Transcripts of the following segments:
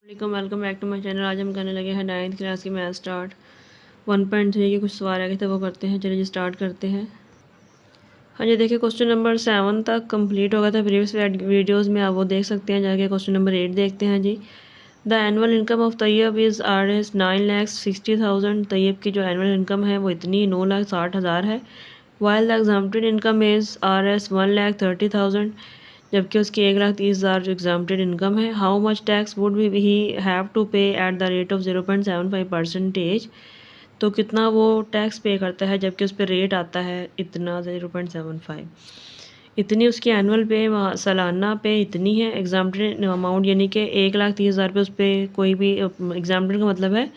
Welcome back to my channel. आज हम करने लगे हैं 9th क्लास की मैथ स्टार्ट 1.3 के कुछ सवाल आ गए थे वो करते हैं। चलिए स्टार्ट करते हैं। हाँ जी, देखिए क्वेश्चन नंबर 7 तक कंप्लीट हो गया था प्रीवियस वीडियोस में, आप वो देख सकते हैं जाके। क्वेश्चन नंबर 8 देखते हैं जी। The annual income of Tayyab is Rs 9,60,000। Tayyab की जो एनुअल इनकम है वो इतनी 9,60,000 है। While the exempted income is Rs 1,30,000, जबकि उसकी 1,30,000 जो एग्जाम्प्टेड इनकम है। How much tax would he have to pay at the rate of 0.75%। तो कितना वो टैक्स पे करता है जबकि उस पर रेट आता है इतना 0.75। इतनी उसकी एनुअल पे सालाना पे इतनी है। एग्जाम्प्टेड अमाउंट यानी कि 1,30,000 पे उस पर कोई भी एग्जाम्प्टेड का मतलब है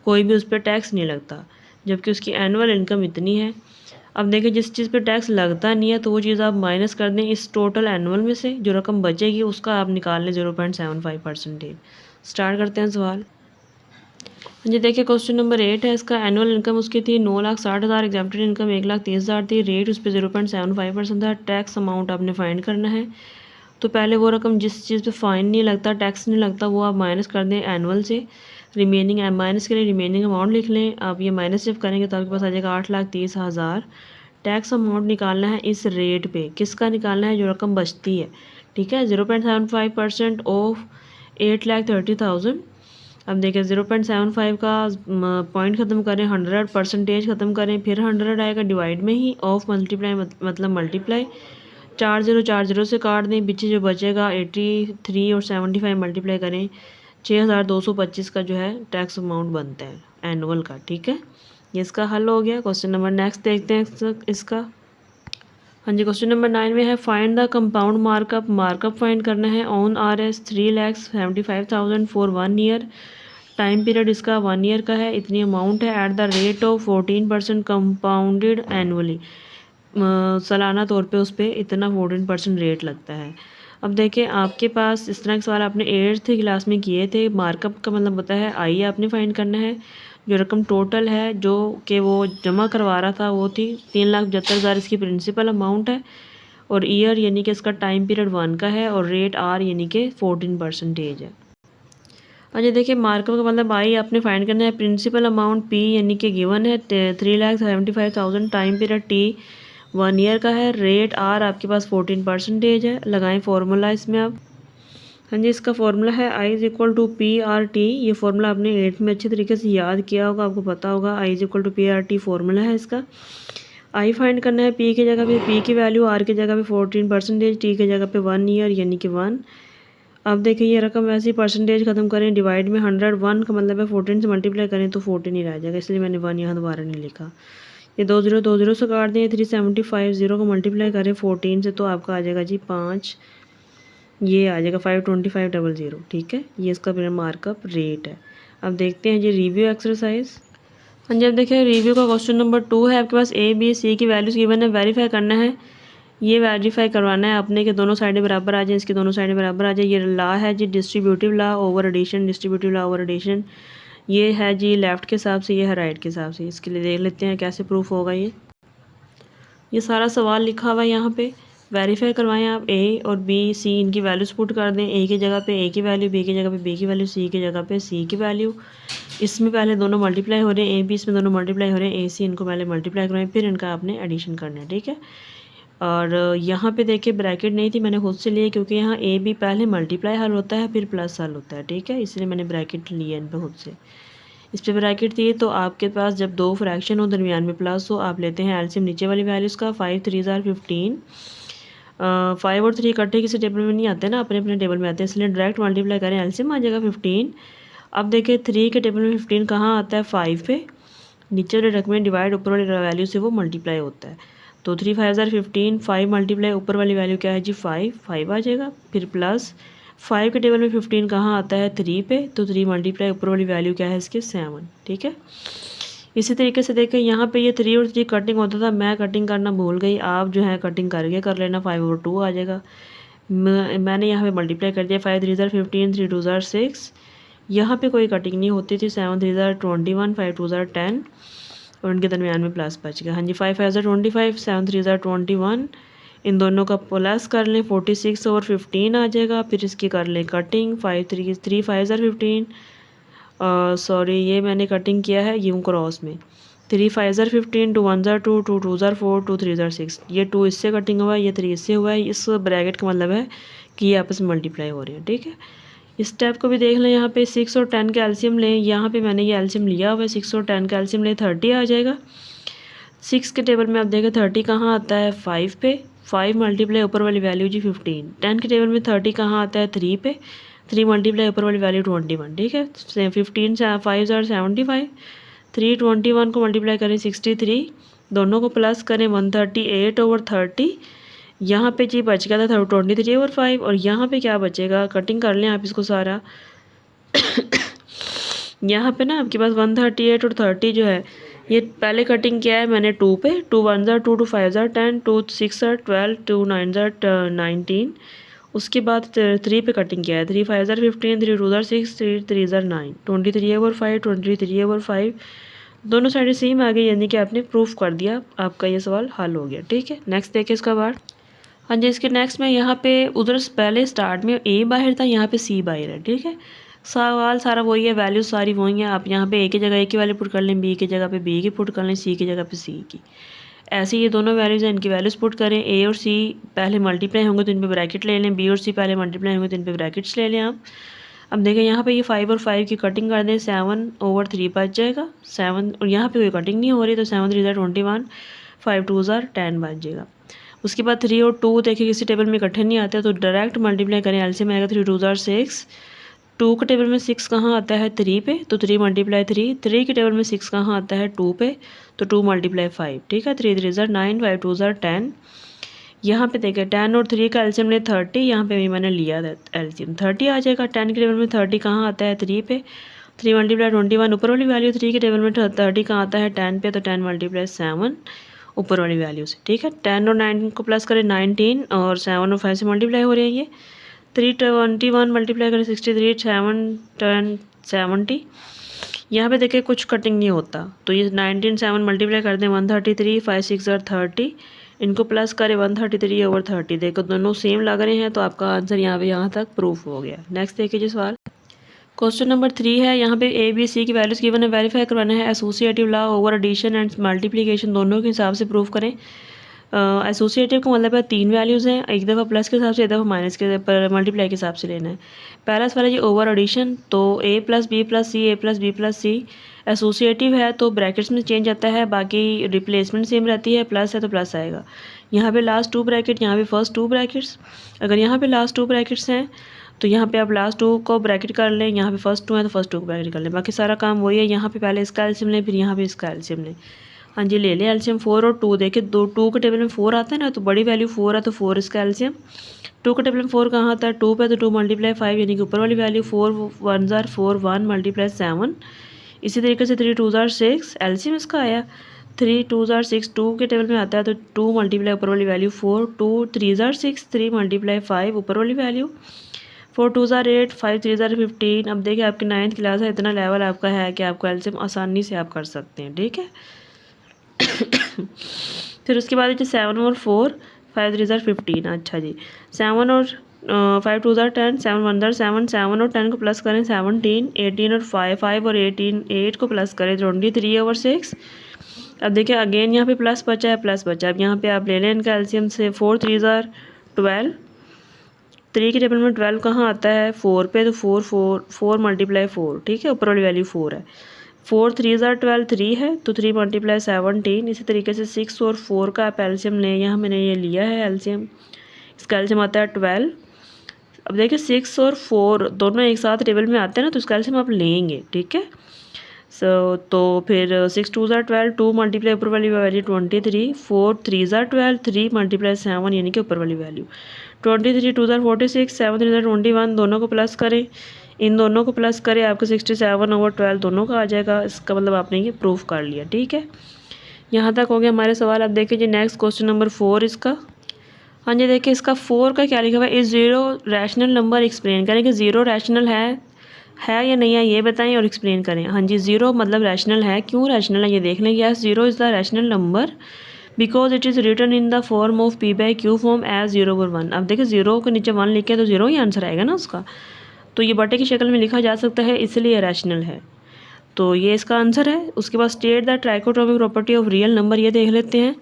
कोई भी उस पर टैक्स नहीं लगता, जबकि उसकी एनुअल इनकम इतनी है। अब देखिए जिस चीज़ पे टैक्स लगता नहीं है तो वो चीज़ आप माइनस कर दें इस टोटल एनुअल में से, जो रकम बचेगी उसका आप निकाल लें 0.75%। स्टार्ट करते हैं सवाल। जी देखिए क्वेश्चन नंबर 8 है। इसका एनुअल इनकम उसकी थी 9,60,000, एग्जाम्प्टेड इनकम 1,30,000 थी, रेट उस पर 0.75% था। टैक्स अमाउंट आपने फाइंड करना है। तो पहले वो रकम जिस चीज़ पे फाइन नहीं लगता, टैक्स नहीं लगता, वो आप माइनस कर दें एनुअल से। रिमेनिंग माइनस के लिए रिमेनिंग अमाउंट लिख लें। आप ये माइनस जब करेंगे तो आपके पास आ जाएगा 8,30,000। टैक्स अमाउंट निकालना है इस रेट पे, किसका निकालना है, जो रकम बचती है। ठीक है, 0.75% ऑफ 8,30,000। अब देखिए 0.75 का पॉइंट ख़त्म करें, 100% ख़त्म करें, फिर 100 आएगा डिवाइड में ही, ऑफ मल्टीप्लाई मतलब मल्टीप्लाई। 4 0 से काट दें, पीछे जो बचेगा 83 और 75 मल्टीप्लाई करें, 6,225 का जो है टैक्स अमाउंट बनता है एनुअल का। ठीक है, ये इसका हल हो गया। क्वेश्चन नंबर नेक्स्ट देखते हैं इसका। हाँ जी, क्वेश्चन नंबर 9 में है find the compound markup. Markup find करना है on Rs 3,75,000 for 1 year. Time period इसका 1 ईयर का है, इतनी अमाउंट है। Eight the rate of 14% compounded annually, सालाना तौर पे उस पर इतना 14% रेट लगता है। अब देखिए आपके पास इस तरह के सवाल आपने 8th क्लास में किए थे। मार्कअप का मतलब होता है आई आपने फाइंड करना है। जो रकम टोटल है जो कि वो जमा करवा रहा था वो थी 3,75,000, इसकी प्रिंसिपल अमाउंट है। और ईयर यानी कि इसका टाइम पीरियड 1 का है, और रेट आर यानी कि 14% है। अच्छा देखिए मार्कअप का मतलब आई आपने फाइंड करना है। प्रिंसिपल अमाउंट पी यानी कि गिवन है 3,75,000, टाइम पीरियड टी 1 ईयर का है, रेट आर आपके पास 14% है। लगाएं फॉर्मूला इसमें अब। हाँ जी, इसका फॉर्मूला है I is equal to P R T. ये फॉर्मूला आपने 8th में अच्छी तरीके से याद किया होगा, आपको पता होगा I is equal to P R T formula है इसका। आई फाइंड करना है पी की जगह पे पी की वैल्यू, आर की जगह पे 14%, टी की जगह पे 1 ईयर यानी कि 1। अब देखिए ये रकम वैसे ही परसेंटेज खत्म करें, डिवाइड में 101 का मतलब है 14 से मल्टीप्लाई करें तो 14 ही रह जाएगा, इसलिए मैंने 1 यहाँ दोबारा नहीं लिखा। ये 2 0 से काट दें, 375 0 को मल्टीप्लाई करें 14 से तो आपका आ जाएगा जी 5, ये आ जाएगा 525,000। ठीक है, ये इसका मेरा मार्कअप रेट है। अब देखते हैं जी रिव्यू एक्सरसाइज। हाँ जी, अब देखिए रिव्यू का क्वेश्चन नंबर 2 है। आपके पास ए बी सी की वैल्यूज़ गिवन है, वेरीफाई करना है। ये वेरीफाई करवाना है आपने कि दोनों साइडें बराबर आ जाएं, इसकी दोनों साइडें बराबर आ जाए। ये लॉ है जी distributive law over addition, distributive law over addition. ये है जी लेफ़्ट के हिसाब से, ये है राइट के हिसाब से। इसके लिए देख लेते हैं कैसे प्रूफ होगा। ये सारा सवाल लिखा हुआ है यहाँ पे। वेरीफाई करवाएं आप ए और बी सी, इनकी वैल्यूज पुट कर दें। ए की जगह पे ए की वैल्यू, बी की जगह पे बी की वैल्यू, सी की जगह पे सी की वैल्यू। इसमें पहले दोनों मल्टीप्लाई हो रहे हैं, ए बी इसमें दोनों मल्टीप्लाई हो रहे हैं, ए सी इनको पहले मल्टीप्लाई करवाएं, फिर इनका आपने एडिशन करना है। ठीक है, और यहाँ पे देखिए ब्रैकेट नहीं थी, मैंने खुद से लिए क्योंकि यहाँ ए बी पहले मल्टीप्लाई हल होता है फिर प्लस हल होता है। ठीक है, इसलिए मैंने ब्रैकेट लिया इन पर खुद से। इस पर ब्रैकेट थी तो आपके पास जब दो फ्रैक्शन हो दरमियान में प्लस हो, आप लेते हैं एलसीएम नीचे वाली वैल्यूज़ का। 5 3 15। 5 और 3 इकट्ठे किसी टेबल में नहीं आते ना, अपने अपने टेबल में आते हैं, इसलिए डायरेक्ट मल्टीप्लाई करें, एलसीएम आ जाएगा 15। अब देखिए 3 के टेबल में 15 कहाँ आता है, 5 पे। नीचे वाले रकम में डिवाइड ऊपर वाली वैल्यू से वो मल्टीप्लाई होता है। तो 3 5 15, 5 मल्टीप्लाई ऊपर वाली वैल्यू क्या है जी 5 आ जाएगा। फिर प्लस 5 के टेबल में 15 कहाँ आता है, 3 पे, तो 3 मल्टीप्लाई ऊपर वाली वैल्यू क्या है इसके 7। ठीक है, इसी तरीके से देखें यहाँ पे ये 3 और 3 कटिंग होता था, मैं कटिंग करना भूल गई, आप जो है कटिंग करके कर लेना, 5/2 आ जाएगा। मैंने यहाँ पे मल्टीप्लाई कर दिया, 5 3 15, 3 2 6। यहाँ पे कोई कटिंग नहीं होती थी, 7 3 21, 5 2 10, और उनके दरमियान में प्लस बच गया। हाँ जी, 5 5 25, 7 3 21, इन दोनों का प्लस कर लें 46 और 15 आ जाएगा। फिर इसकी कर लें कटिंग 3 5 15 सॉरी ये मैंने कटिंग किया है यूं क्रॉस में 3 5 15 2 1 2 2 2 4 2 3 6 ये 2 इससे कटिंग हुआ है ये 3 इससे हुआ है। इस ब्रैकेट का मतलब है कि ये आपस में मल्टीप्लाई हो रहे हैं। ठीक है, इस स्टेप को भी देख लें। यहाँ पे 6 और 10 का एलसीएम लें। यहाँ पे मैंने ये एलसीएम लिया हुआ है 6 और 10 का एलसीएम लें 30 आ जाएगा। 6 के टेबल में आप देखें 30 कहाँ आता है 5 पे, 5 मल्टीप्लाई ऊपर वाली वैल्यू जी 15। 10 के टेबल में 30 कहाँ आता है 3 पे, 3 मल्टीप्लाई ऊपर वाली वैल्यू 21। ठीक है, 15 5 और 75, 3 21 को मल्टीप्लाई करें 63, दोनों को प्लस करें 138 ओवर 30। यहाँ पे जी बच गया था 23 ओवर 5 और यहाँ पे क्या बचेगा, कटिंग कर लें आप इसको सारा। यहाँ पे ना आपके पास 138 और 30 जो है ये पहले कटिंग किया है मैंने 2 पे, 2 1 2 2 5 10 2 6 12 2 9 19। उसके बाद 3 पे कटिंग किया है 3 5 15 3 2 6 3 3 9 23 ओवर 5 23 ओवर 5 दोनों साइड सेम आ गई, यानी कि आपने प्रूफ कर दिया, आपका ये सवाल हल हो गया। ठीक है, नेक्स्ट देखिए इसका पार्ट। हाँ जी, इसके नेक्स्ट में यहाँ पे उधर पहले स्टार्ट में ए बाहर था, यहाँ पे सी बाहर है। ठीक है, सवाल सारा वही है, वैल्यू सारी वही है। आप यहाँ पे ए की जगह ए की वैल्यू पुट कर लें, बी की जगह पे बी की पुट कर लें, सी की जगह पे सी की। ऐसे ये दोनों वैल्यूज़ हैं, इनकी वैल्यूज़ पुट करें। ए और सी पहले मल्टीप्लाई होंगे तो इन पे ब्रैकेट ले लें, बी और सी पहले मल्टीप्लाई होंगे तो इन पे ब्रैकेट्स ले लें आप। अब देखें यहाँ पे ये 5 और 5 की कटिंग कर दें, 7 ओवर 3 बच जाएगा 7, और यहाँ पे कोई कटिंग नहीं हो रही तो 7 3 21, 5 2 10 बच जाएगा। उसके बाद 3 और 2 देखिए किसी टेबल में इकट्ठे नहीं आते तो डायरेक्ट मल्टीप्लाई करें, एलसीएम आएगा 3 2 6। 2 के टेबल में 6 कहाँ आता है 3 पे, तो 3 मल्टीप्लाई 3। 3 के टेबल में 6 कहाँ आता है 2 पे, तो 2 मल्टीप्लाई 5। ठीक है, 3 3 9 5 2 10। यहाँ पे देखें 10 और 3 का एलसीएम ले 30, यहाँ पे भी मैंने लिया था एलसीएम 30 आ जाएगा। 10 के टेबल में 30 कहाँ आता है 3 पे, 3 मल्टीप्लाई 21 ऊपर वाली वैल्यू। 3 के टेबल में 30 कहाँ आता है 10 पे, तो 10 मल्टीप्लाई 7 ऊपर वाली वैल्यू से। ठीक है, 10 और 9 को प्लस करें 19 और 7 और 5 से मल्टीप्लाई हो रही है ये। 321 मल्टीप्लाई करें 63 7 10 70। यहाँ पे देखिए कुछ कटिंग नहीं होता तो ये 19 7 मल्टीप्लाई कर दें 133 5 6 और 30, इनको प्लस करें 133 ओवर 30। देखो दोनों सेम लग रहे हैं तो आपका आंसर यहाँ तक प्रूफ हो गया। नेक्स्ट देखिए जी सवाल। क्वेश्चन नंबर 3 है, यहाँ पे ए बी सी की वैल्यूज़ गिवन है, वेरीफाई करवाना है। Associative law over addition and multiplication दोनों के हिसाब से प्रूफ करें। एसोसिएटिव का मतलब है 3 वैल्यूज़ हैं, एक दफ़ा प्लस के हिसाब से एक दफ़ा माइनस के पर मल्टीप्लाई के हिसाब से लेना है। पहला सवाल है जी ओवर एडिशन, तो ए प्लस बी प्लस सी, ए प्लस बी प्लस सी। एसोसिएटिव है तो ब्रैकेट्स में चेंज आता है, बाकी रिप्लेसमेंट सेम रहती है, प्लस है तो प्लस आएगा। यहाँ पे लास्ट 2 ब्रैकेट, यहाँ पे फर्स्ट 2 ब्रैकेट्स। अगर यहाँ पे लास्ट 2 ब्रैकेट्स हैं तो यहाँ पे आप लास्ट 2 को ब्रैकेट कर लें, यहाँ पे फर्स्ट 2 है तो फर्स्ट 2 को ब्रैकेट कर लें, बाकी सारा काम वही है। यहाँ पे पहले इसका एलसीएम लें, फिर यहाँ पे इसका एलसीएम लें। हाँ जी, ले लें एलसीएम 4 और 2। देखिए 2 के टेबल में 4 आता है ना, तो बड़ी वैल्यू 4 है तो 4 इसका एलसीएम। 2 के टेबल में 4 कहाँ आता है 2 पे, तो 2 मल्टीप्लाई 5, यानी कि ऊपर वाली वैल्यू 4 1 4 1 मल्टीप्लाई 7। इसी तरीके से 3 2 6 एलसीएम इसका आया 3 2 6। 2 के टेबल में आता है तो 2 मल्टीप्लाई ऊपर वाली वैल्यू 4, 2 3 6 3 मल्टीप्लाई 5 ऊपर वाली वैल्यू 4 2 8 5 3 15। अब देखिए आपकी 9th क्लास है, इतना लेवल आपका है कि आपको एलसीएम आसानी से आप कर सकते हैं। ठीक है, फिर उसके बाद 7 और 4 5 3 15। अच्छा जी, 7 और 5 2 10 7 1 7 7 और 10 को प्लस करें 17 18 और 5 और 18 8 को प्लस करें 23 ओवर 6। अब देखिए अगेन यहाँ पे प्लस बचा है, प्लस बचा है। अब यहाँ पे आप ले लें इनका एलसीएम से 4 3 12। 3 के टेबल में 12 कहाँ आता है 4 पे, तो 4 मल्टीप्लाई 4। ठीक है, ऊपर वाली वैल्यू 4 है। 4 3 12 3 है तो 3 मल्टीप्लाई 17। इसी तरीके से 6 और 4 का आप एलसीएम लें, यहाँ मैंने ये लिया है एलसीएम, इसका एलसीएम आता है 12। अब देखिए 6 और 4 दोनों एक साथ टेबल में आते हैं ना, तो इसका एलसीएम आप लेंगे। ठीक है, तो फिर 6 2 12 2 मल्टीप्लाई ऊपर वाली वैल्यू 23, 4 3 12 3 मल्टीप्लाई 7, यानी कि ऊपर वाली वैल्यू 23 2 46 7 3 21। दोनों को प्लस करें, इन दोनों को प्लस करें, आपको 67 ओवर 12 दोनों का आ जाएगा। इसका मतलब आपने ये प्रूफ कर लिया। ठीक है, यहाँ तक हो गया हमारे सवाल। अब देखिए जी नेक्स्ट क्वेश्चन नंबर 4 इसका। हाँ जी, देखिए इसका 4 का क्या लिखा हुआ है, इस ज़ीरो रैशनल नंबर एक्सप्लेन करें कि ज़ीरो रैशनल है या नहीं है, ये बताएं और एक्सप्लेन करें। हाँ जी, ज़ीरो मतलब रैशनल है, क्यों रैशनल है ये देख लें। Yes, zero is the rational number because it is written in the form of P by Q form as 0/1। अब देखिए 0 के नीचे 1 लिखे तो 0 ही आंसर आएगा ना उसका, तो ये बटे की शक्ल में लिखा जा सकता है, इसलिए रैशनल है। तो ये इसका आंसर है। उसके बाद state the trichotomic property of real number, ये देख लेते हैं,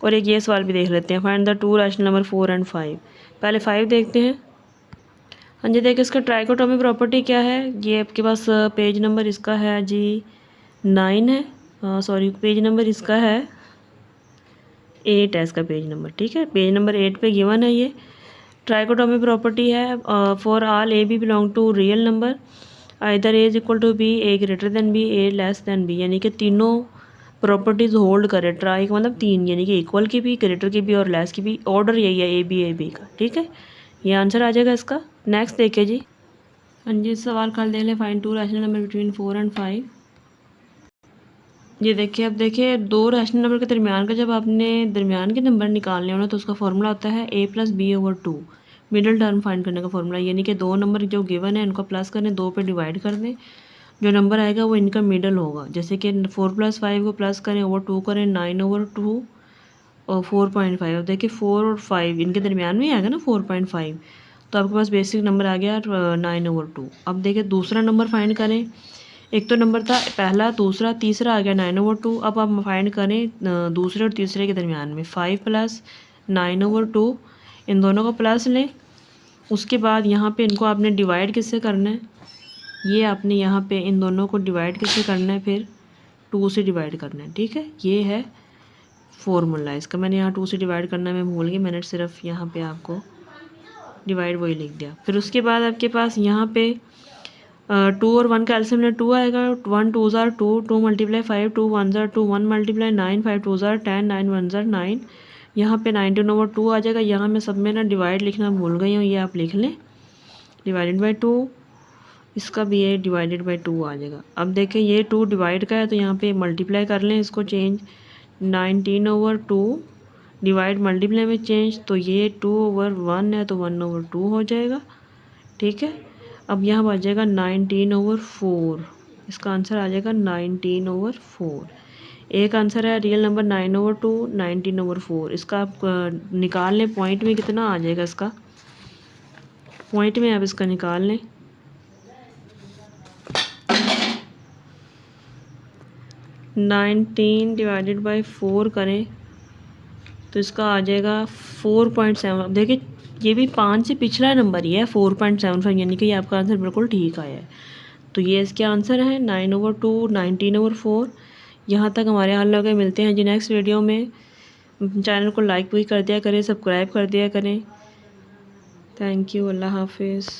और एक ये सवाल भी देख लेते हैं, find the 2 rational number 4 and 5। पहले 5 देखते हैं। हाँ जी, देखिए इसका ट्राइकोटोमिक प्रॉपर्टी क्या है, ये आपके पास पेज नंबर इसका है जी 9 है, सॉरी पेज नंबर इसका है 8 है, इसका पेज नंबर, ठीक है, पेज नंबर 8 पे गिवन है ये ट्राइकोटोमिक प्रॉपर्टी है। For all A B belong to real number either A is equal to B, A greater than B, A less than B, यानी कि तीनों प्रॉपर्टीज़ होल्ड करे। ट्राई का मतलब 3, यानी कि इक्वल की भी, ग्रेटर की भी और लेस की भी। ऑर्डर यही है ए बी का, ठीक है, ये आंसर आ जाएगा इसका। नेक्स्ट देखिए जी। हाँ जी, सवाल कल देख लें, find 2 rational number between 4 and 5। ये देखिए, अब देखिए 2 रैशनल नंबर के दरमियान का जब आपने दरमियान के नंबर निकालने हो ना, तो उसका फॉर्मूला होता है a+b/2, मिडिल टर्म फाइंड करने का फॉर्मूला, यानी कि 2 नंबर जो गिवन है इनको प्लस करें, 2 पे डिवाइड कर दें, जो नंबर आएगा वो इनका मिडल होगा। जैसे कि 4 + 5 को प्लस करें, ओवर 2 करें, 9/2 और 4.5। अब देखिए 4 और 5 इनके दरमियान में आएगा ना 4.5, तो आपके पास बेसिक नंबर आ गया 9/2। अब देखिए दूसरा नंबर फाइंड करें। एक तो नंबर था पहला, दूसरा, तीसरा आ गया 9/2। अब आप फाइंड करें दूसरे और तीसरे के दरमियान में 5 + 9/2, इन दोनों को प्लस लें। उसके बाद यहाँ पे इनको आपने डिवाइड किससे करना है, ये आपने यहाँ पे इन दोनों को डिवाइड किससे करना है, फिर 2 से डिवाइड करना है, ठीक है, ये है फॉर्मूला इसका। मैंने यहाँ 2 से डिवाइड करना मैं भूल गई, मैंने सिर्फ यहाँ पे आपको डिवाइड वही लिख दिया। फिर उसके बाद आपके पास यहाँ पे 2 और 1 का एलसीएम में 2 आएगा, 1 2 ज़ार 2, 2 × 5, 2 1 ज़ार 2, 1 × 9, 5 2 ज़ार 10, 9 1 ज़ार 9, यहाँ पे 19/2 आ जाएगा। यहाँ मैं सब में ना डिवाइड लिखना भूल गई हूँ, ये आप लिख लें, डिवाइडेड बाई 2, इसका भी ये डिवाइडेड बाई 2 आ जाएगा। अब देखें ये 2 डिवाइड का है, तो यहाँ पे मल्टीप्लाई कर लें इसको, चेंज 19/2 डिवाइड मल्टीप्लाई में चेंज, तो ये 2/1 है तो 1/2 हो जाएगा, ठीक है। अब यहाँ आ जाएगा 19/4, इसका आंसर आ जाएगा 19/4। एक आंसर है रियल नंबर 9/2, 19/4। इसका आप निकाल लें, पॉइंट में कितना आ जाएगा इसका, पॉइंट में आप इसका निकाल लें। 19 डिवाइडेड बाई 4 करें तो इसका आ जाएगा 4.7। देखिए ये भी 5 से पिछला नंबर ही है 4.75, यानी कि ये आपका आंसर बिल्कुल ठीक आया है। तो ये इसके आंसर है 9/2, 19/4। यहाँ तक हमारे हल हो गए। मिलते हैं जी नेक्स्ट वीडियो में। चैनल को लाइक भी कर दिया करें, सब्सक्राइब कर दिया करें। थैंक यू, अल्लाह हाफिज़।